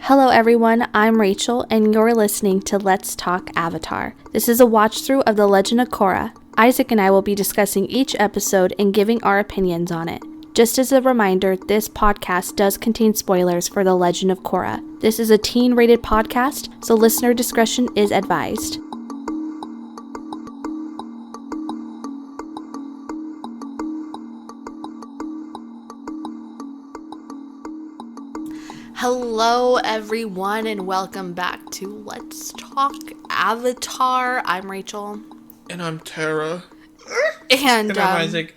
Hello everyone, I'm Rachel and you're listening to Let's Talk Avatar. This is a watch through of The Legend of Korra. Isaac and I will be discussing each episode and giving our opinions on it. Just as a reminder, this podcast does contain spoilers for The Legend of Korra. This is a teen-rated podcast, so listener discretion is advised. Hello everyone and welcome back to Let's Talk Avatar. I'm Rachel. And I'm Tara. And I'm Isaac.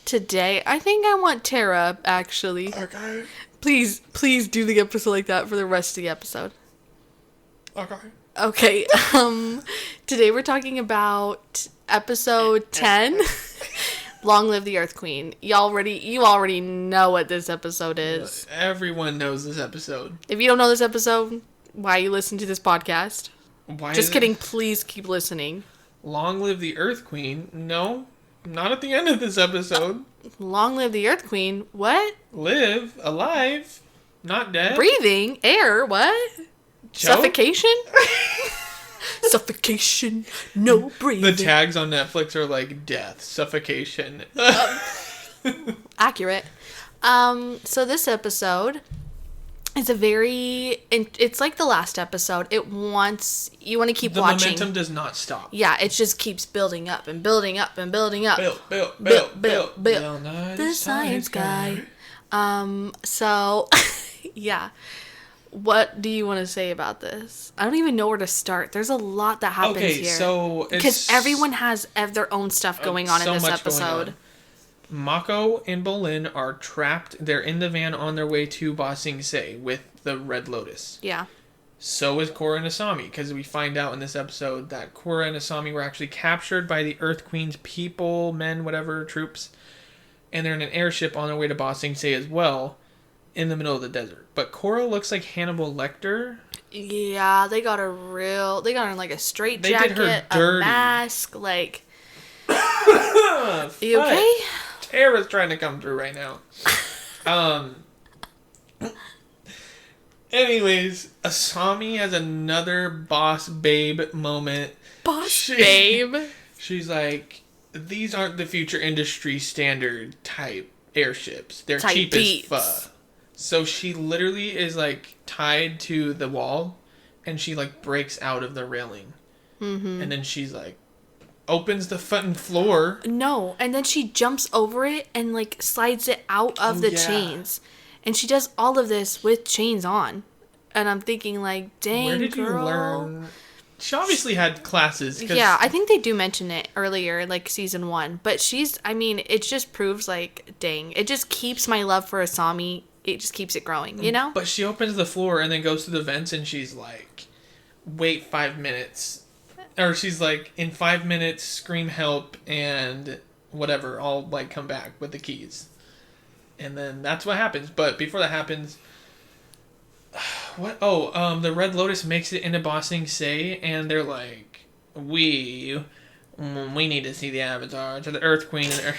Today, I think I want Tara, actually. Okay. Please do the episode like that for the rest of the episode. Okay. Today we're talking about episode 10. Long Live the Earth Queen. You already know what this episode is. Everyone knows this episode. If you don't know this episode, why you listen to this podcast? Why? Just kidding. Please keep listening. Long Live the Earth Queen? No, not at the end of this episode. Long Live the Earth Queen? What? Live, alive, not dead. Breathing, air, what? Choke? Suffocation? Suffocation, no breathing. The tags on Netflix are like death, suffocation. Accurate. So this episode is it's like the last episode. You want to keep watching. The momentum does not stop. Yeah, it just keeps building up and building up and building up. Build. The science guy. So, yeah. What do you want to say about this? I don't even know where to start. There's a lot that happens here. Okay, so because everyone has their own stuff going on in this episode. Mako and Bolin are trapped. They're in the van on their way to Ba Sing Se with the Red Lotus. Yeah. So is Korra and Asami, because we find out in this episode that Korra and Asami were actually captured by the Earth Queen's people, men, whatever, troops. And they're in an airship on their way to Ba Sing Se as well, in the middle of the desert. But Korra looks like Hannibal Lecter. Yeah, they got her like a straight jacket, they did her dirty. A mask, like. You okay? Tara's trying to come through right now. Anyways, Asami has another boss babe moment. Babe? She's like, these aren't the future industry standard type airships. They're cheap as fuck. So she literally is like tied to the wall and she like breaks out of the railing. Mm-hmm. And then she's like, opens the fucking floor. No, and then she jumps over it and like slides it out of the chains. And she does all of this with chains on. And I'm thinking like, dang, where did girl. You learn? She obviously had classes. Yeah, I think they do mention it earlier, like season 1. But it just proves like, dang, it just keeps my love for Asami. It just keeps it growing, you know? But she opens the floor and then goes to the vents and she's like, wait 5 minutes. Or she's like, in 5 minutes, scream help and whatever. I'll like come back with the keys. And then that's what happens. But before that happens, the Red Lotus makes it into Ba Sing Se and they're like, we need to see the Avatar to the Earth Queen and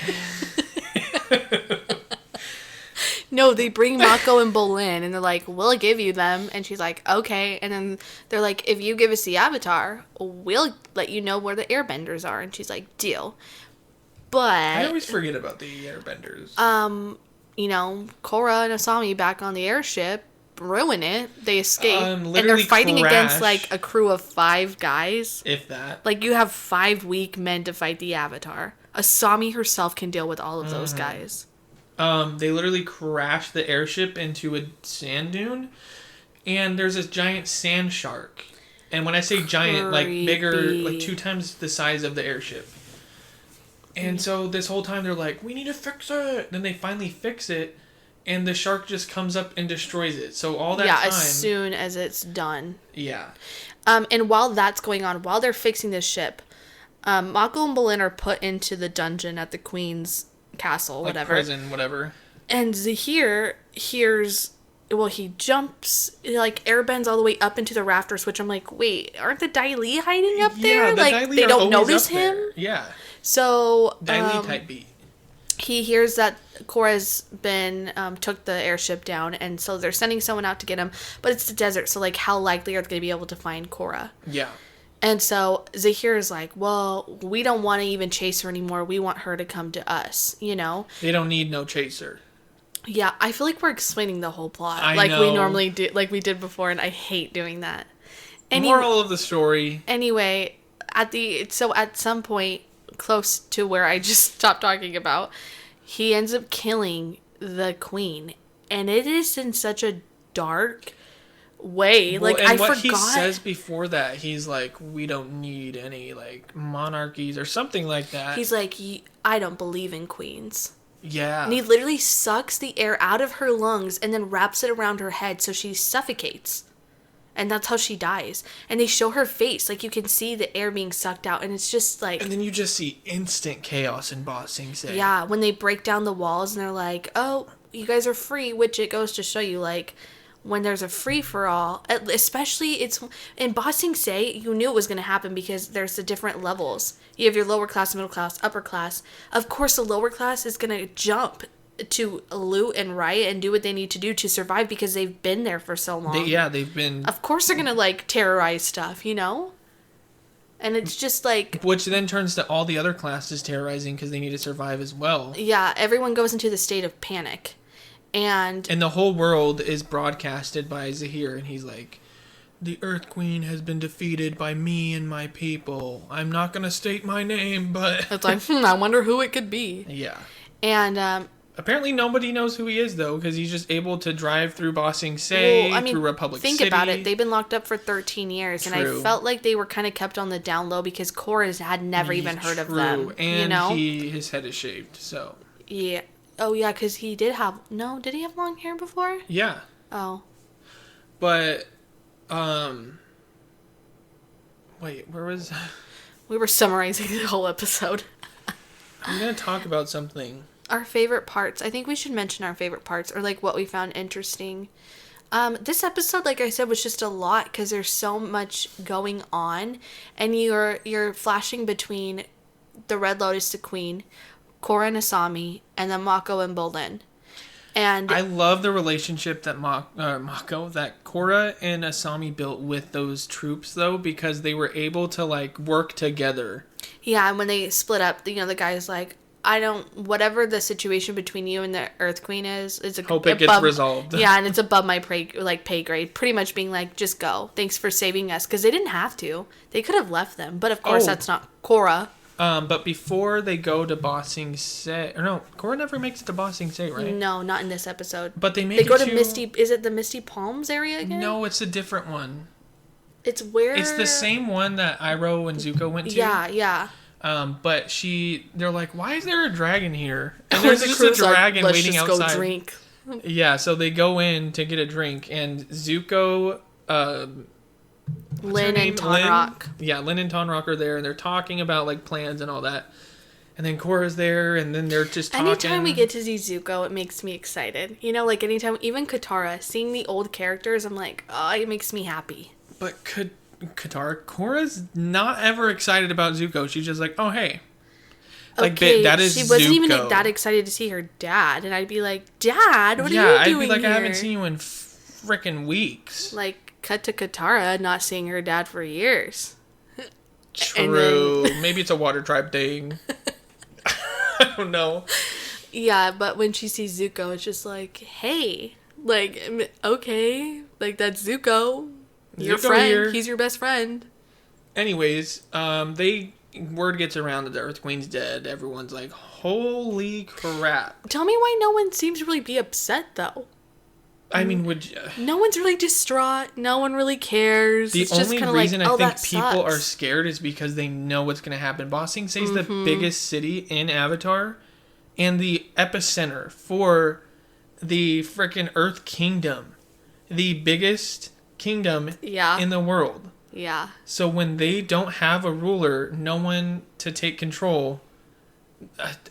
No, they bring Mako and Bolin, and they're like, we'll give you them. And she's like, okay. And then they're like, if you give us the Avatar, we'll let you know where the airbenders are. And she's like, deal. But I always forget about the airbenders. Korra and Asami back on the airship ruin it. They escape. And they're literally fighting crash. Against, like, a crew of 5 guys. If that. Like, you have 5 weak men to fight the Avatar. Asami herself can deal with all of those guys. They literally crash the airship into a sand dune, and there's this giant sand shark. And when I say giant, like bigger, like 2 times the size of the airship. And so this whole time they're like, we need to fix it. Then they finally fix it, and the shark just comes up and destroys it. So all that time... Yeah, as soon as it's done. Yeah. And while that's going on, while they're fixing this ship, Mako and Bolin are put into the dungeon at the Queen's castle, like whatever. Prison, whatever. And Zahir he jumps, like, airbends all the way up into the rafters, which I'm like, wait, aren't the Dai Li hiding up there? Yeah, like, they don't notice him? Yeah. So, Dai Li type beat. he hears that Korra's been took the airship down, and so they're sending someone out to get him. But it's the desert, so like, how likely are they going to be able to find Korra? Yeah. And so Zahir is like, well, we don't want to even chase her anymore. We want her to come to us, you know? They don't need no chaser. Yeah, I feel like we're explaining the whole plot I know. we normally do, like we did before, and I hate doing that. Moral of the story. Anyway, at some point close to where I just stopped talking about, he ends up killing the queen, and it is in such a dark way. Well, like, and I what forgot. he says before that, he's like, we don't need any like monarchies or something like that. He's like, I don't believe in queens. Yeah. And he literally sucks the air out of her lungs and then wraps it around her head so she suffocates. And that's how she dies. And they show her face. Like, you can see the air being sucked out. And it's just like... And then you just see instant chaos in Ba Sing Se. Yeah, when they break down the walls and they're like, oh, you guys are free. Which it goes to show you, like, when there's a free-for-all, especially it's... In Ba Sing Se, you knew it was going to happen because there's the different levels. You have your lower class, middle class, upper class. Of course, the lower class is going to jump to loot and riot and do what they need to do to survive because they've been there for so long. They've been... Of course they're gonna, like, terrorize stuff, you know? And it's just, like... Which then turns to all the other classes terrorizing because they need to survive as well. Yeah, everyone goes into the state of panic. And the whole world is broadcasted by Zahir, and he's like, the Earth Queen has been defeated by me and my people. I'm not gonna state my name, but... It's like, I wonder who it could be. Yeah. And, apparently nobody knows who he is, though, because he's just able to drive through Ba Sing Se, through Republic City. Think about it. They've been locked up for 13 years, and I felt like they were kind of kept on the down low because Korra had never even heard of them. And you know? his head is shaved, so... Yeah. Oh, yeah, because he did have... No, did he have long hair before? Yeah. Oh. But, wait, where was... We were summarizing the whole episode. I'm going to talk about something. Our favorite parts. I think we should mention our favorite parts, or like what we found interesting. This episode, like I said, was just a lot because there's so much going on, and you're flashing between the Red Lotus to Queen, Korra and Asami, and then Mako and Bolin. And I love the relationship that that Korra and Asami built with those troops, though, because they were able to like work together. Yeah, and when they split up, you know, the guy's like, whatever the situation between you and the Earth Queen is hope it gets resolved. Yeah, and it's above my pay grade. Pretty much being like, just go. Thanks for saving us. Because they didn't have to. They could have left them. But of course, that's not Korra. But before they go to Ba Sing Se... Or no, Korra never makes it to Ba Sing Se, right? No, not in this episode. But they go to Misty... Is it the Misty Palms area again? No, it's a different one. It's where... It's the same one that Iroh and Zuko went to. Yeah. But they're like, why is there a dragon here? And there's just a dragon waiting outside. Let's just go drink. Yeah, so they go in to get a drink, and Zuko, Lin and Tonrock. Lin and Tonrock are there, and they're talking about like plans and all that. And then Korra's there, and then they're just talking. Anytime we get to see Zuko, it makes me excited. You know, like anytime, even Katara, seeing the old characters, I'm like, oh, it makes me happy. But Korra's not ever excited about Zuko. She's just like, oh, hey. Like, okay, that is she wasn't Zuko. even that excited to see her dad. And I'd be like, Dad, what are you doing I'd be like, here? I haven't seen you in frickin' weeks. Like, cut to Katara not seeing her dad for years. True. Maybe it's a Water Tribe thing. I don't know. Yeah, but when she sees Zuko, it's just like, hey. Like, okay. Like, that's Zuko. Your friend. Here. He's your best friend. Anyways, word gets around that the Earth Queen's dead. Everyone's like, holy crap. Tell me why no one seems to really be upset, though. I mean, would you... No one's really distraught. No one really cares. The only reason I think people are scared is because they know what's going to happen. Ba Sing Se is the biggest city in Avatar and the epicenter for the frickin' Earth Kingdom. The biggest kingdom in the world. Yeah. So when they don't have a ruler, no one to take control,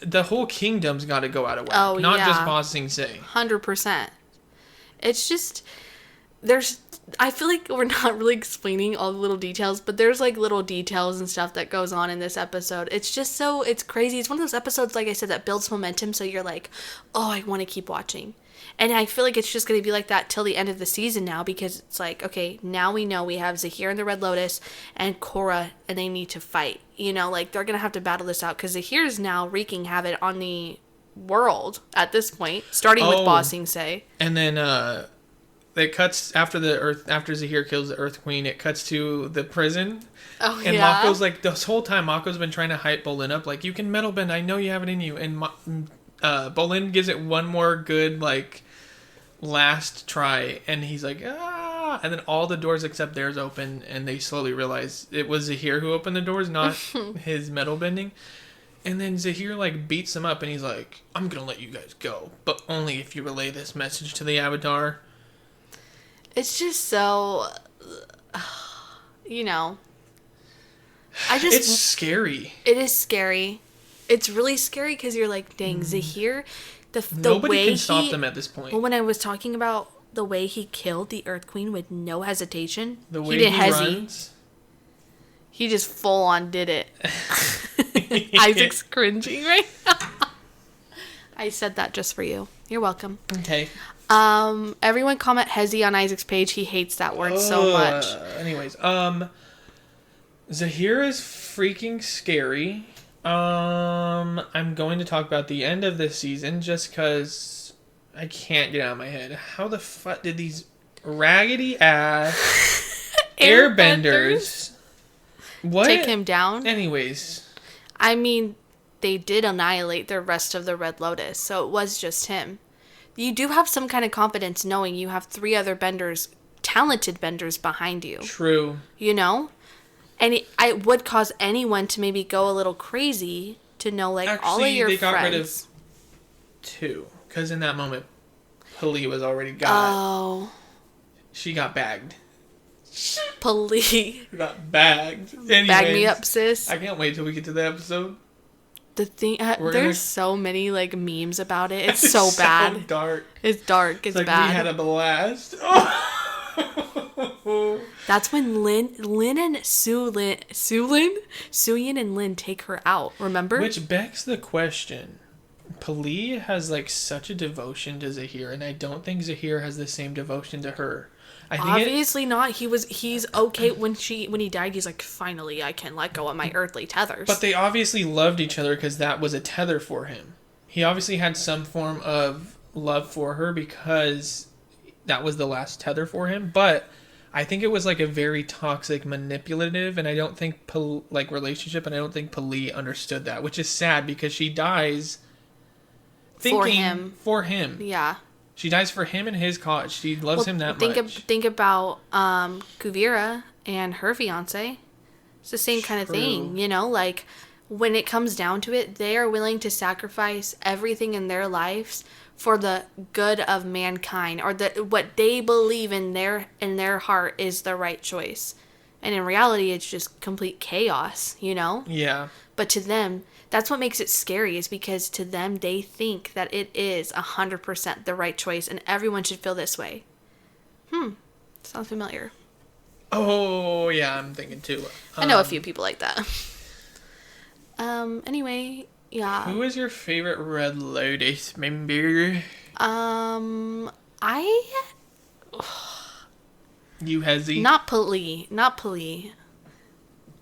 the whole kingdom's got to go out of whack. Not just Ba Sing Se. 100%. It's just, I feel like we're not really explaining all the little details, but there's like little details and stuff that goes on in this episode. It's just it's crazy. It's one of those episodes, like I said, that builds momentum, so you're like, oh, I want to keep watching. And I feel like it's just going to be like that till the end of the season now, because it's like, okay, now we know we have Zahir and the Red Lotus and Korra, and they need to fight. You know, like, they're going to have to battle this out, because Zahir is now wreaking havoc on the world at this point, starting with Ba Sing Se. And then it cuts after Zahir kills the Earth Queen, it cuts to the prison. Oh, and yeah. Mako's like, this whole time, Mako's been trying to hype Bolin up, like, you can metal bend, I know you have it in you. And Bolin gives it one more good, like, last try, and he's like, ah, and then all the doors except theirs open, and they slowly realize it was Zahir who opened the doors, not his metal bending. And then Zahir, like, beats him up, and he's like, I'm gonna let you guys go, but only if you relay this message to the Avatar. It's just so, you know, it's scary. It is scary. It's really scary, because you're like, dang, Zahir, the Nobody way can stop them at this point. Well, when I was talking about the way he killed the Earth Queen with no hesitation, the way he runs. He just full on did it. Isaac's cringing right now. I said that just for you. You're welcome. Okay. Everyone comment Hezi on Isaac's page. He hates that word so much. Anyways, Zahir is freaking scary. I'm going to talk about the end of this season just because I can't get out of my head. How the fuck did these raggedy ass airbenders take him down? Anyways. I mean, they did annihilate the rest of the Red Lotus, so it was just him. You do have some kind of confidence knowing you have 3 other benders, talented benders behind you. True. You know? And it would cause anyone to maybe go a little crazy to know, like, actually, all of your they got friends. rid of 2. Because in that moment, Pali was already got. Oh. She got bagged. Pali. Got bagged. Anyways, bag me up, sis. I can't wait till we get to the episode. The thing, there's so many, like, memes about it. It's so bad. So dark. It's dark. It's like bad. We had a blast. That's when Lin and Suyin and Lin take her out, remember? Which begs the question. Pali has, like, such a devotion to Zahir, and I don't think Zahir has the same devotion to her. I think obviously not. He's okay when he died. He's like, finally, I can let go of my earthly tethers. But they obviously loved each other because that was a tether for him. He obviously had some form of love for her because that was the last tether for him. But I think it was like a very toxic, manipulative, and I don't think relationship. And I don't think Pali understood that, which is sad because she dies thinking for him. Yeah. She dies for him and his cause. She loves him that much. Think about Kuvira and her fiance. It's the same kind of thing, you know? Like, when it comes down to it, they are willing to sacrifice everything in their lives for the good of mankind, or what they believe in their heart is the right choice. And in reality, it's just complete chaos, you know? Yeah. But to them, that's what makes it scary, is because to them, they think that it is 100% the right choice, and everyone should feel this way. Sounds familiar. Oh, yeah, I'm thinking too. I know a few people like that. Anyway, yeah. Who is your favorite Red Lotus member? You Hezi? Not Pali.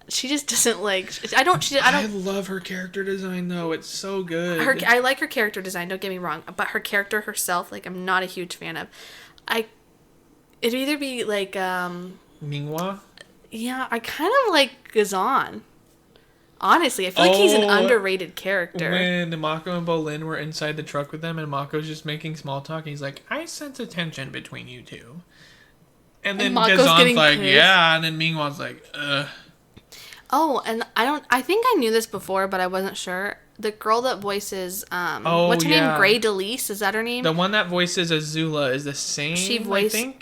She just doesn't like. I love her character design though. It's so good. I like her character design. Don't get me wrong, but her character herself, like, I'm not a huge fan of. It'd either be like Minghua. Yeah, I kind of like Gazan. Honestly, I feel like he's an underrated character. When Mako and Bolin were inside the truck with them, and Mako's just making small talk, he's like, "I sense a tension between you two." And then Gazan's like, pissed. "Yeah," and then Minghua's like, "Ugh." Oh, and I think I knew this before, but I wasn't sure. The girl that voices, what's her name? Grey Delise, is that her name? The one that voices Azula is the same,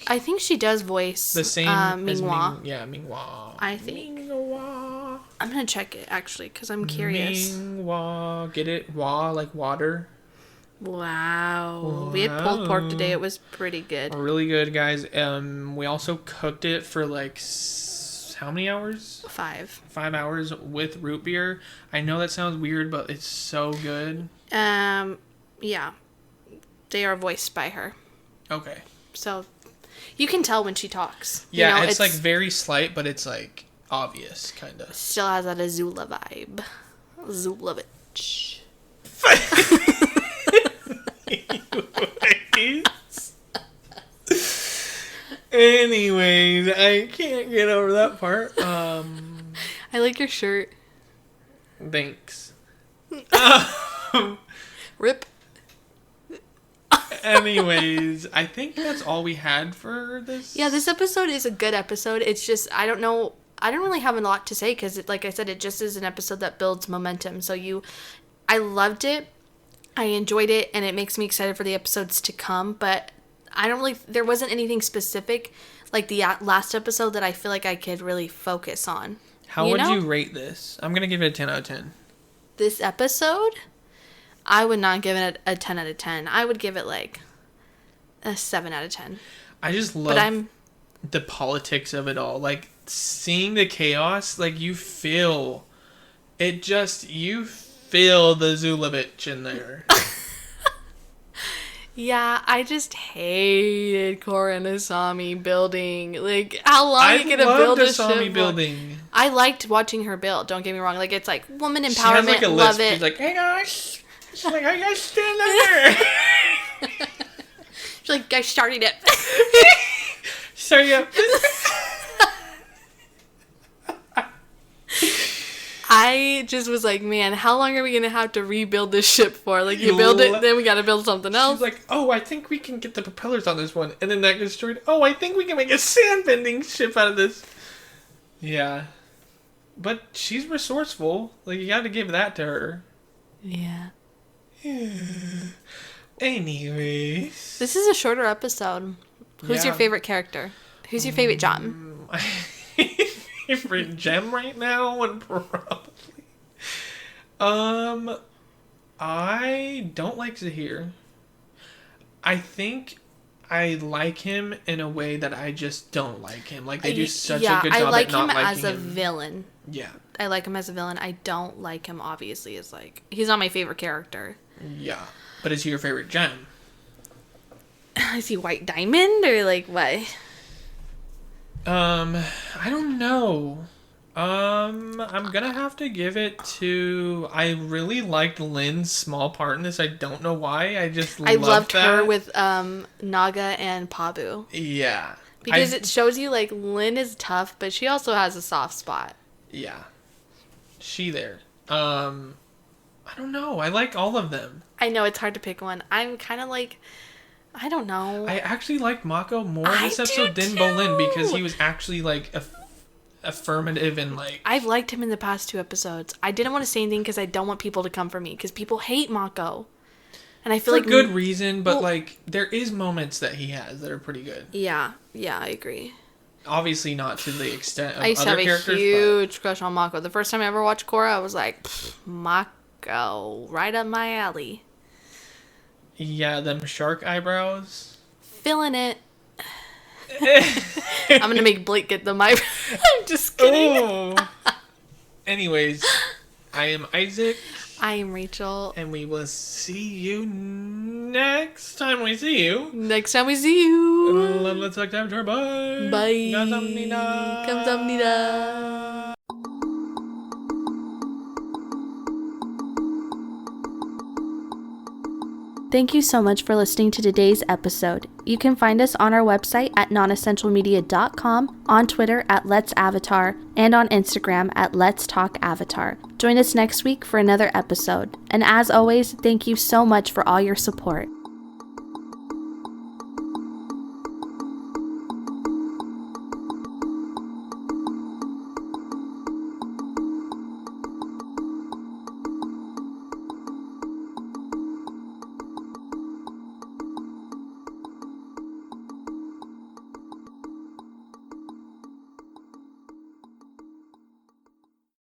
I think she does voice the same Minghua. Minghua. I think. Minghua. I'm going to check it, actually, because I'm curious. Minghua. Get it? Wa, like water. Wow. We had pulled pork today. It was pretty good. Really good, guys. We also cooked it for like how many hours? 5. 5 hours with root beer. I know that sounds weird, but it's so good. Yeah. They are voiced by her. Okay. So you can tell when she talks. Yeah, you know, it's like very slight, but it's like obvious, kind of. Still has that Azula vibe. Azulovich. Anyways, I can't get over that part. I like your shirt. Thanks. Rip. Anyways, I think that's all we had for this. Yeah, this episode is a good episode. It's just, I don't know, I don't really have a lot to say because, like I said, it just is an episode that builds momentum. So I loved it. I enjoyed it, and it makes me excited for the episodes to come, but there wasn't anything specific like the last episode that I feel like I could really focus on. How would you rate this? I'm going to give it a 10 out of 10. This episode, I would not give it a 10 out of 10. I would give it like a 7 out of 10. I just love the politics of it all. Like, seeing the chaos, like, you feel the Zulovich in there. Yeah, I just hated Korra and Asami building. Like, how long are you gonna build a ship? Building. I liked watching her build. Don't get me wrong. Like, it's like woman empowerment. She has like a love list. It. She's like, hey guys. She's like, how you guys stand up there? She's like, I started it. Sorry, up. I just was like, man, how long are we going to have to rebuild this ship for? Like, you build it, then we got to build something else. She's like, oh, I think we can get the propellers on this one. And then that gets destroyed. Oh, I think we can make a sand-bending ship out of this. Yeah. But she's resourceful. Like, you got to give that to her. Yeah. Anyways. This is a shorter episode. Who's your favorite character? Who's your favorite John? My favorite gem right now would probably... I don't like Zahir. I think I like him in a way that I just don't like him. Like, they do such a good job at not liking him. I like him as a villain. Yeah. I like him as a villain. I don't like him, obviously, as, like... He's not my favorite character. Yeah. But is he your favorite gem? Is he White Diamond, or, like, what? I don't know. I'm gonna have to give it to... I really liked Lynn's small part in this. I don't know why. I loved her with Naga and Pabu. Yeah. Because it shows you, like, Lynn is tough, but she also has a soft spot. Yeah. She there. I don't know. I like all of them. I know, it's hard to pick one. I'm kind of like... I don't know. I actually liked Mako more in this episode than Bolin because he was actually, like, affirmative and, like... I've liked him in the past 2 episodes. I didn't want to say anything because I don't want people to come for me because people hate Mako. And I feel for good reason, but, like, there is moments that he has that are pretty good. Yeah, I agree. Obviously not to the extent of I used other to have characters, a huge crush on Mako. The first time I ever watched Korra, I was like, Mako, right up my alley. Yeah, them shark eyebrows. Feeling it. I'm gonna make Blake get them eyebrows. I'm just kidding. Oh. Anyways, I am Isaac. I am Rachel. And we will see you next time we see you. Next time we see you. Let's talk to Avatar. Bye. Bye. Kamsahamnida. Kamsahamnida. Thank you so much for listening to today's episode. You can find us on our website at nonessentialmedia.com, on Twitter at Let's Avatar, and on Instagram at Let's Talk Avatar. Join us next week for another episode. And as always, thank you so much for all your support.